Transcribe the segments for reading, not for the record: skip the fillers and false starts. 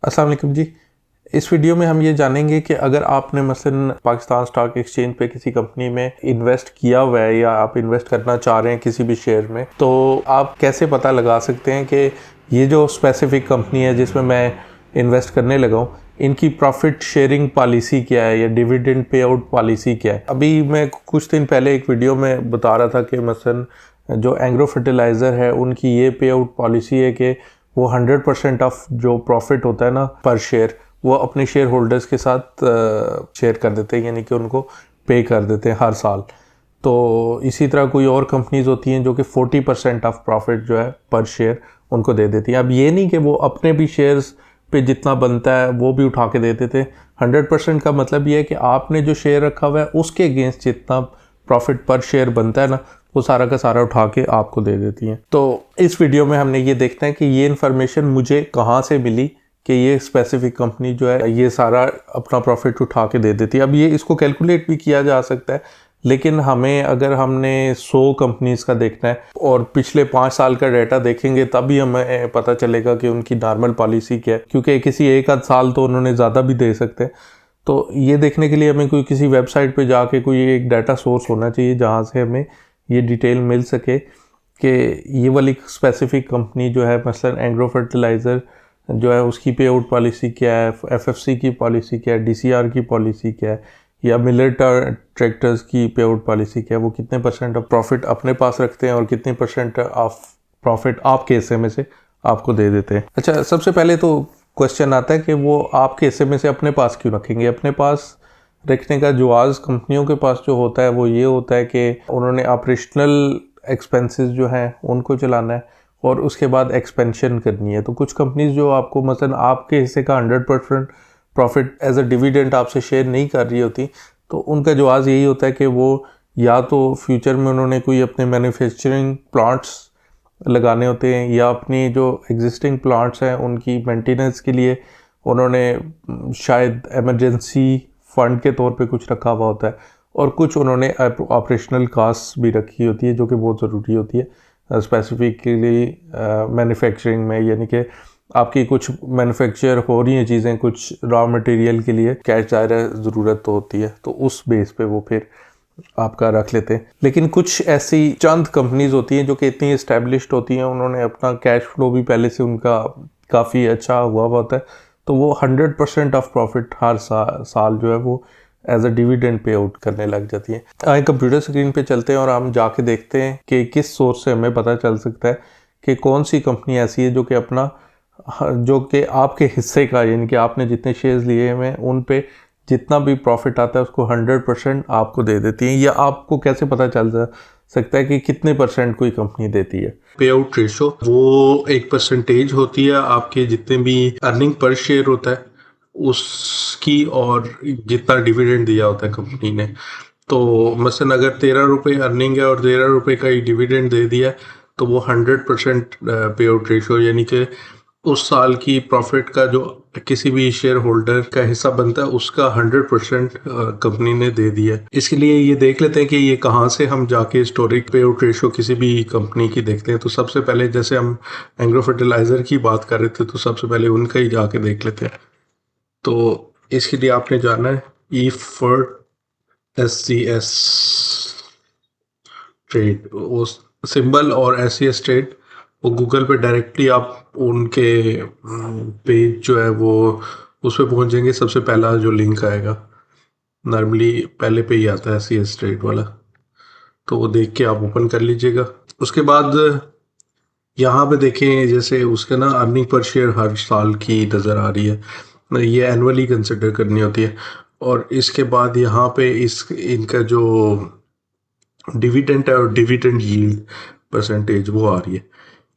अस्सलाम वालेकुम जी। इस वीडियो में हम ये जानेंगे कि अगर आपने मसलन पाकिस्तान स्टॉक एक्सचेंज पे किसी कंपनी में इन्वेस्ट किया हुआ है या आप इन्वेस्ट करना चाह रहे हैं किसी भी शेयर में, तो आप कैसे पता लगा सकते हैं कि ये जो स्पेसिफिक कंपनी है जिसमें मैं इन्वेस्ट करने लगा हूँ, इनकी प्रॉफिट शेयरिंग पॉलिसी क्या है या डिविडेंड पे आउट पॉलिसी क्या है। अभी मैं कुछ दिन पहले एक वीडियो में बता रहा था कि मसलन जो एग्रो फर्टिलाइज़र है उनकी ये पे आउट पॉलिसी है कि वो 100% ऑफ जो प्रॉफिट होता है ना पर शेयर, वो अपने शेयर होल्डर्स के साथ शेयर कर देते हैं, यानी कि उनको पे कर देते हैं हर साल। तो इसी तरह कोई और कंपनीज होती हैं जो कि 40% ऑफ प्रॉफिट जो है पर शेयर उनको दे देती हैं। अब ये नहीं कि वो अपने भी शेयर्स पे जितना बनता है वो भी उठा के दे देते हैं। 100% का मतलब ये है कि आपने जो शेयर रखा हुआ है उसके अगेंस्ट जितना प्रॉफिट पर शेयर बनता है ना, वो सारा का सारा उठा के आपको दे देती हैं। तो इस वीडियो में हमने ये देखना है कि ये इन्फॉर्मेशन मुझे कहाँ से मिली कि ये स्पेसिफिक कंपनी जो है ये सारा अपना प्रॉफिट उठा के दे देती है। अब ये इसको कैलकुलेट भी किया जा सकता है, लेकिन हमें अगर हमने 100 कंपनीज का देखना है और पिछले 5 साल का डाटा देखेंगे तभी हमें पता चलेगा कि उनकी नॉर्मल पॉलिसी क्या है, क्योंकि किसी एक आध साल तो उन्होंने ज़्यादा भी दे सकते हैं। तो ये देखने के लिए हमें कोई किसी वेबसाइट पे जाके कोई एक डाटा सोर्स होना चाहिए जहाँ से हमें ये डिटेल मिल सके कि ये वाली स्पेसिफिक कंपनी जो है मसलन एग्रो फर्टिलाइज़र जो है उसकी पे आउट पॉलिसी क्या है, एफएफसी की पॉलिसी क्या है, डीसीआर की पॉलिसी क्या है, या मिलर ट्रैक्टर्स की पे आउट पॉलिसी क्या है, वो कितने परसेंट ऑफ प्रॉफिट अपने पास रखते हैं और कितने परसेंट ऑफ प्रॉफिट आपके हिस्से में से आपको दे देते हैं। अच्छा, सबसे पहले तो क्वेश्चन आता है कि वो आपके हिस्से में से अपने पास क्यों रखेंगे। अपने पास रखने का जवाज़ कंपनियों के पास जो होता है वो ये होता है कि उन्होंने ऑपरेशनल एक्सपेंसेस जो हैं उनको चलाना है और उसके बाद एक्सपेंशन करनी है। तो कुछ कंपनीज जो आपको मसलन आपके हिस्से का 100% प्रॉफिट एज अ डिविडेंड आपसे शेयर नहीं कर रही होती, तो उनका जवाज़ यही होता है कि वो या तो फ्यूचर में उन्होंने कोई अपने मैन्युफैक्चरिंग प्लांट्स लगाने होते हैं या अपनी जो एग्जिस्टिंग प्लांट्स हैं उनकी मेंटेनेंस के लिए उन्होंने शायद इमरजेंसी फंड के तौर पे कुछ रखा हुआ होता है, और कुछ उन्होंने ऑपरेशनल कास्ट भी रखी होती है जो कि बहुत ज़रूरी होती है स्पेसिफिकली मैन्युफैक्चरिंग में, यानी कि आपकी कुछ मैन्युफैक्चर हो रही हैं चीज़ें, कुछ रॉ मटेरियल के लिए कैश ज़ाहिर ज़रूरत तो होती है, तो उस बेस पे वो फिर आपका रख लेते हैं। लेकिन कुछ ऐसी चंद कंपनीज होती हैं जो कि इतनी इस्टेब्लिश्ड होती हैं, उन्होंने अपना कैश फ्लो भी पहले से उनका काफ़ी अच्छा हुआ होता है, तो वो 100% ऑफ प्रॉफिट हर साल जो है वो as a dividend pay out करने लग जाती है। आए कंप्यूटर स्क्रीन पे चलते हैं और हम जाके देखते हैं कि किस सोर्स से हमें पता चल सकता है कि कौन सी कंपनी ऐसी है जो कि अपना जो कि आपके हिस्से का, यानी कि आपने जितने शेयर्स लिए हुए हैं उन पे जितना भी प्रॉफिट आता है उसको 100% आपको दे देती है। या आपको कैसे पता चल सकता है कि कितने परसेंट कोई कंपनी देती है। पे आउट रेशो वो एक परसेंटेज होती है आपके जितने भी अर्निंग पर शेयर होता है उसकी, और जितना डिविडेंड दिया होता है कंपनी ने। तो मसलन अगर 13 रुपये अर्निंग है और 13 रुपये का ही डिविडेंड दे दिया तो वो 100% पे आउट रेशो, यानी कि उस साल की प्रॉफिट का जो किसी भी शेयर होल्डर का हिस्सा बनता है उसका 100% कंपनी ने दे दिया। इसके लिए ये देख लेते हैं कि ये कहाँ से हम जाके हिस्टोरिक पे आउट रेशो किसी भी कंपनी की देखते हैं। तो सबसे पहले जैसे हम एग्रो फर्टिलाइजर की बात कर रहे थे तो सबसे पहले उनका ही जाके देख लेते हैं। तो इसके लिए आपने जाना है ई फॉर SCS ट्रेड, वो सिंबल और SCS ट्रेड, वो गूगल पे डायरेक्टली आप उनके पेज जो है वो उस पर पहुँचेंगे। सबसे पहला जो लिंक आएगा नॉर्मली पहले पे ही आता है SCS ट्रेड वाला, तो वो देख के आप ओपन कर लीजिएगा। उसके बाद यहाँ पे देखें जैसे उसके ना अर्निंग पर शेयर हर साल की नज़र आ रही है, ये एनुअली कंसिडर करनी होती है। और इसके बाद यहाँ पे इनका जो डिविडेंड है और डिविडेंड यील्ड परसेंटेज वो आ रही है।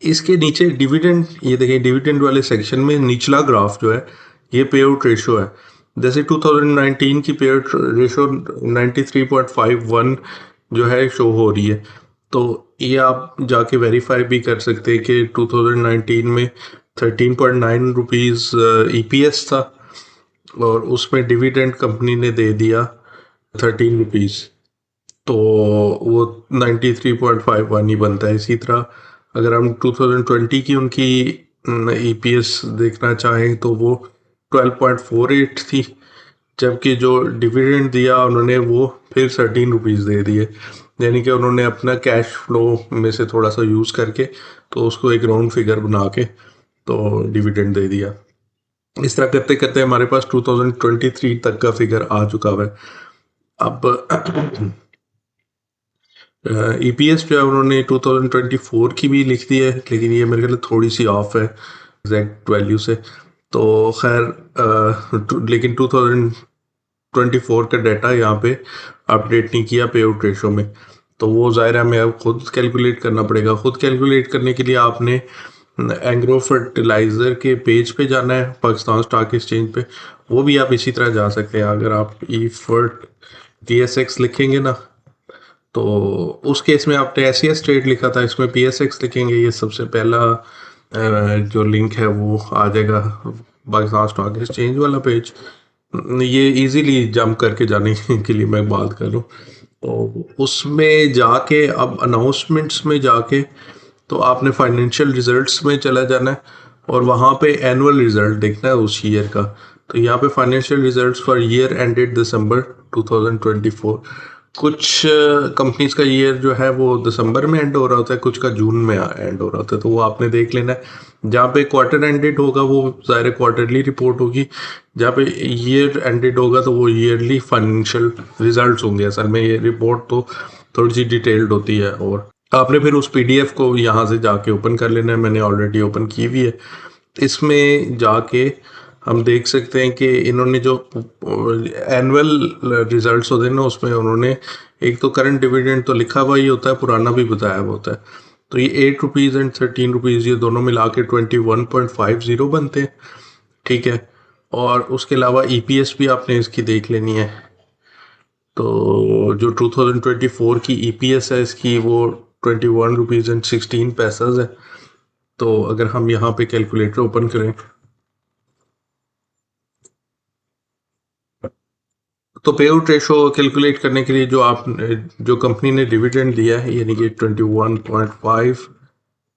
इसके नीचे डिविडेंड, ये देखिए डिविडेंड वाले सेक्शन में निचला ग्राफ जो है ये पे आउट रेशो है। जैसे 2019 की पे आउट रेशो 93.51 जो है शो हो रही है। तो ये आप जाके वेरीफाई भी कर सकते हैं कि 2019 में 13.9 रुपीज़ EPS था और उसमें डिविडेंड कंपनी ने दे दिया 13 रुपीज़, तो वो 93.51 ही बनता है। इसी तरह अगर हम 2020 की उनकी EPS देखना चाहें तो वो 12.48 थी, जबकि जो डिविडेंड दिया उन्होंने वो फिर 13 रुपीज़ दे दिए, यानी कि उन्होंने अपना कैश फ्लो में से थोड़ा सा यूज़ करके तो उसको एक राउंड फिगर बना के तो डिविडेंड दे दिया। इस तरह करते करते हमारे पास 2023 तक का फिगर आ चुका है। अब ईपीएस जो है उन्होंने 2024 की भी लिख दी है, लेकिन ये मेरे ख्याल थोड़ी सी ऑफ है एग्जैक्ट वैल्यू से। तो खैर लेकिन 2024 का डाटा यहाँ पे अपडेट नहीं किया पे आउट रेशो में, तो वो ज़ाहिर है हमें अब खुद कैलकुलेट करना पड़ेगा। खुद कैलकुलेट करने के लिए आपने एंग्रो फर्टिलाइज़र के पेज पे जाना है पाकिस्तान स्टॉक एक्सचेंज पे, वो भी आप इसी तरह जा सकते हैं। अगर आप ई फर्ट TSX लिखेंगे ना, तो उस केस में आपने SES ट्रेड लिखा था, इसमें PSX लिखेंगे, ये सबसे पहला जो लिंक है वो आ जाएगा पाकिस्तान स्टॉक एक्सचेंज वाला पेज। ये इजीली जंप करके जाने के लिए मैं बात कर रहा हूँ। तो उसमें जाके अब अनाउंसमेंट्स में जाके तो आपने फाइनेंशियल रिजल्ट्स में चला जाना है और वहाँ पे एनुअल रिजल्ट देखना है उस ईयर का। तो यहाँ पे financial results for year ended December 2024, कुछ कंपनीज का ईयर जो है वो दिसंबर में एंड हो रहा होता है, कुछ का जून में एंड हो रहा होता है, तो वो आपने देख लेना है। जहाँ पे क्वार्टर एंडेड होगा वो ज़ाहिर क्वार्टरली रिपोर्ट होगी, जहाँ पे ईयर एंडेड होगा तो वो ईयरली फाइनेंशियल रिजल्ट्स होंगे। असल में ये रिपोर्ट तो थोड़ी सी डिटेल्ड होती है, और आपने फिर उस PDF को यहाँ से जाके ओपन कर लेना है। मैंने ऑलरेडी ओपन की हुई है। इसमें जाके हम देख सकते हैं कि इन्होंने जो एनुअल रिजल्ट्स होते हैं ना, उसमें उन्होंने एक तो करंट डिविडेंड तो लिखा हुआ ही होता है, पुराना भी बताया हुआ होता है। तो ये 8 रुपीज़ एंड 13 रुपीज़ ये दोनों मिला के 21.50 बनते हैं, ठीक है। और उसके अलावा EPS भी आपने इसकी देख लेनी है। तो जो 2024 की EPS है इसकी वो 21 रुपीज़ एंड 16 पैसेस है। तो अगर हम यहाँ पे कैलकुलेटर ओपन करें तो पे आउट रेशो कैलकुलेट करने के लिए जो कंपनी ने डिविडेंड दिया है, यानी कि 21.5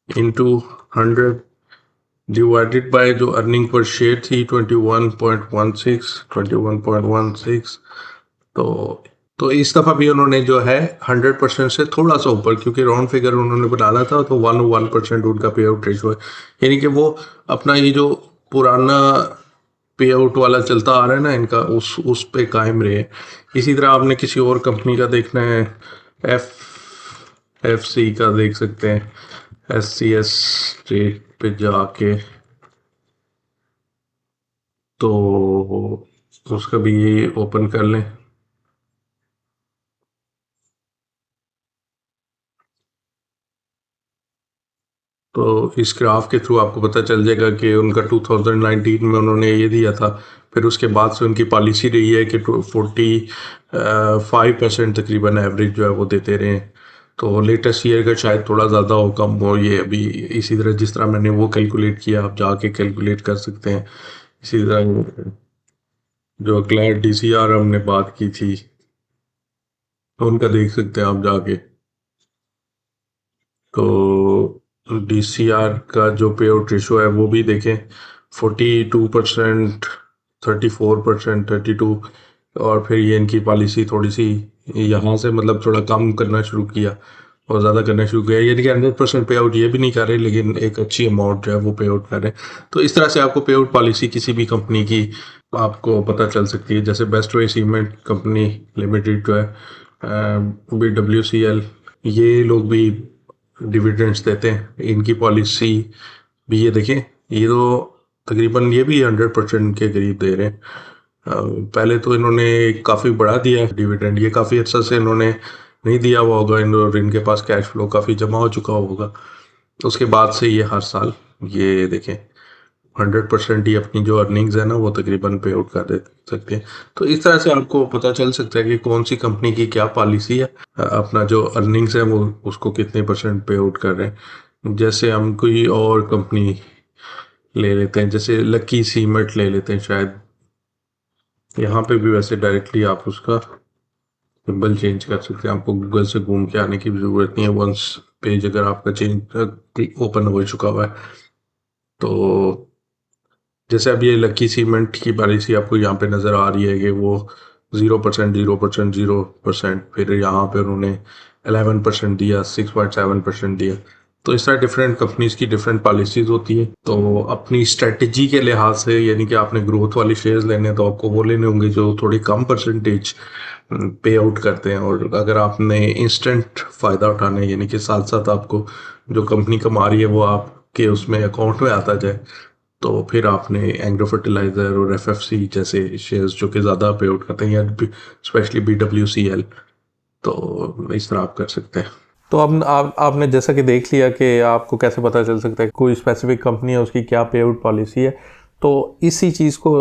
इंटू 100 डिवाइडेड बाय जो अर्निंग पर शेयर थी 21.16, तो इस दफ़ा भी उन्होंने जो है 100% से थोड़ा सा ऊपर, क्योंकि राउंड फिगर उन्होंने बनाना था, तो 1% उनका पे आउट रेशो है। यानी कि वो अपना ये जो पुराना पे आउट वाला चलता आ रहा है ना इनका, उस पे कायम रहे। इसी तरह आपने किसी और कंपनी का देखना है, FC का देख सकते हैं, SCS रेट पे जाके, तो उसका भी ये ओपन कर लें। तो इस ग्राफ के थ्रू आपको पता चल जाएगा कि उनका 2019 में उन्होंने ये दिया था, फिर उसके बाद से उनकी पॉलिसी रही है कि 45% तकरीबन एवरेज जो है वो देते रहे। तो लेटेस्ट ईयर का शायद थोड़ा ज़्यादा हो कम हो, ये अभी इसी तरह जिस तरह मैंने वो कैलकुलेट किया आप जाके कैलकुलेट कर सकते हैं। इसी तरह जो अगला DCR हमने बात की थी तो उनका देख सकते हैं आप जाके। तो DCR का जो पे आउट रेशो है वो भी देखें, 42%, 34%, 32, और फिर ये इनकी पॉलिसी थोड़ी सी यहाँ से मतलब थोड़ा कम करना शुरू किया और ज़्यादा करना शुरू किया, यानी कि 100% पे आउट ये भी नहीं कर रहे, लेकिन एक अच्छी अमाउंट जो है वो पे आउट कर रहे हैं। तो इस तरह से आपको पे आउट पॉलिसी किसी भी कंपनी की आपको पता चल सकती है। जैसे best way cement company limited जो है, BWCL, ये लोग भी डिविडेंड्स देते हैं। इनकी पॉलिसी भी ये देखें, ये तो तकरीबन ये भी 100% के करीब दे रहे हैं। पहले तो इन्होंने काफ़ी बढ़ा दिया है डिविडेंड, ये काफ़ी अच्छा से इन्होंने नहीं दिया हुआ होगा, इनके पास कैश फ्लो काफ़ी जमा हो चुका होगा, तो उसके बाद से ये हर साल ये देखें 100% ही अपनी जो अर्निंग्स है ना वो तकरीबन पे आउट कर दे सकते हैं। तो इस तरह से आपको पता चल सकता है कि कौन सी कंपनी की क्या पॉलिसी है, अपना जो अर्निंग्स है वो उसको कितने % पे आउट कर रहे हैं। जैसे हम कोई और कंपनी ले लेते हैं, जैसे लकी सीमेंट ले लेते हैं, शायद यहाँ पे भी वैसे डायरेक्टली आप उसका सिंबल चेंज कर सकते हैं, आपको गूगल से घूम के आने की भी ज़रूरत नहीं है। वंस पेज अगर आपका चेंज ओपन हो चुका हुआ है तो जैसे अब ये लकी सीमेंट की पॉलिसी आपको यहाँ पे नज़र आ रही है कि वो 0%, 0%, 0%, फिर यहाँ पे उन्होंने 11% दिया, 6.7% दिया। तो इस तरह डिफरेंट कंपनीज की डिफरेंट पॉलिसीज होती है। तो अपनी स्ट्रेटजी के लिहाज से, यानी कि आपने ग्रोथ वाली शेयर्स लेने तो आपको वो लेने होंगे जो थोड़ी कम परसेंटेज पे आउट करते हैं। और अगर आपने इंस्टेंट फ़ायदा उठाना है, यानी कि साथ साथ आपको जो कंपनी कमा रही है वो आपके उसमें अकाउंट में आता जाए, तो फिर आपने एग्रो फर्टिलाइज़र और एफएफसी जैसे शेयर्स जो कि ज़्यादा पे आउट करते हैं, या स्पेशली BWCL, तो इस तरह आप कर सकते हैं। तो अब आपने जैसा कि देख लिया कि आपको कैसे पता चल सकता है कोई स्पेसिफिक कंपनी है उसकी क्या पे आउट पॉलिसी है, तो इसी चीज़ को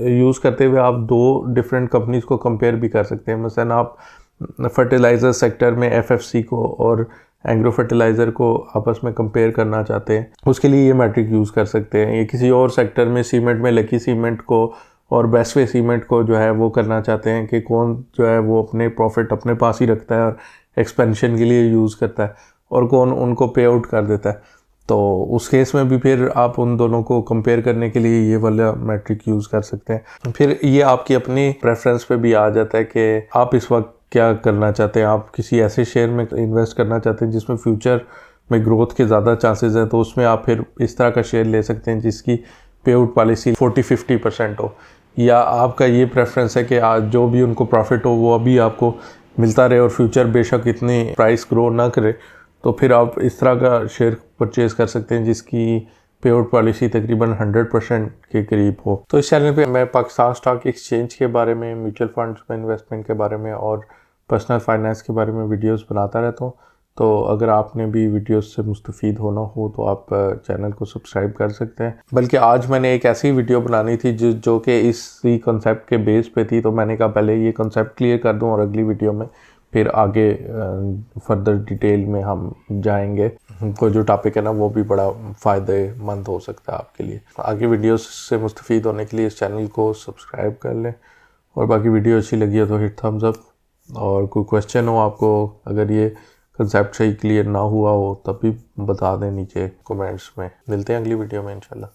यूज़ करते हुए आप दो डिफरेंट कंपनीज को कंपेयर भी कर सकते हैं। मसलन आप फर्टिलाइज़र सेक्टर में एफएफसी को और एग्रो फर्टिलाइज़र को आपस में कंपेयर करना चाहते हैं, उसके लिए ये मैट्रिक यूज़ कर सकते हैं। ये किसी और सेक्टर में सीमेंट में लकी सीमेंट को और बेस्टवे सीमेंट को जो है वो करना चाहते हैं कि कौन जो है वो अपने प्रॉफिट अपने पास ही रखता है और एक्सपेंशन के लिए यूज़ करता है, और कौन उनको पे आउट कर देता है। तो उस केस में भी फिर आप उन दोनों को कंपेयर करने के लिए ये वाला मैट्रिक यूज़ कर सकते हैं। फिर ये आपकी अपनी प्रेफरेंस पे भी आ जाता है कि आप इस वक्त क्या करना चाहते हैं। आप किसी ऐसे शेयर में इन्वेस्ट करना चाहते हैं जिसमें फ्यूचर में ग्रोथ के ज़्यादा चांसेस हैं, तो उसमें आप फिर इस तरह का शेयर ले सकते हैं जिसकी पे आउट पॉलिसी 40-50% हो। या आपका ये प्रेफरेंस है कि आज जो भी उनको प्रॉफिट हो वो अभी आपको मिलता रहे और फ्यूचर बेशक इतनी प्राइस ग्रो ना करे, तो फिर आप इस तरह का शेयर परचेज़ कर सकते हैं जिसकी पे आउट पॉलिसी तकरीबन 100% के करीब हो। तो इस चैनल पे मैं पाकिस्तान स्टॉक एक्सचेंज के बारे में, म्यूचुअल फंड्स में इन्वेस्टमेंट के बारे में और पर्सनल फाइनेंस के बारे में वीडियोस बनाता रहता हूँ। तो अगर आपने भी वीडियोस से मुस्तफ़ीद होना हो तो आप चैनल को सब्सक्राइब कर सकते हैं। बल्कि आज मैंने एक ऐसी वीडियो बनानी थी जो कि इसी कॉन्सेप्ट के बेस पे थी, तो मैंने कहा पहले ये कॉन्सेप्ट क्लियर कर दूं और अगली वीडियो में फिर आगे फर्दर डिटेल में हम जाएंगे। कोई जो टॉपिक है ना वो भी बड़ा फ़ायदेमंद हो सकता है आपके लिए। आगे वीडियोस से मुस्तफ़ीद होने के लिए इस चैनल को सब्सक्राइब कर लें, और बाकी वीडियो अच्छी लगी है तो हिट थम्स अप। और कोई क्वेश्चन हो आपको, अगर ये कंसेप्ट सही क्लियर ना हुआ हो तब भी बता दें नीचे कमेंट्स में। मिलते हैं अगली वीडियो में इंशाल्लाह।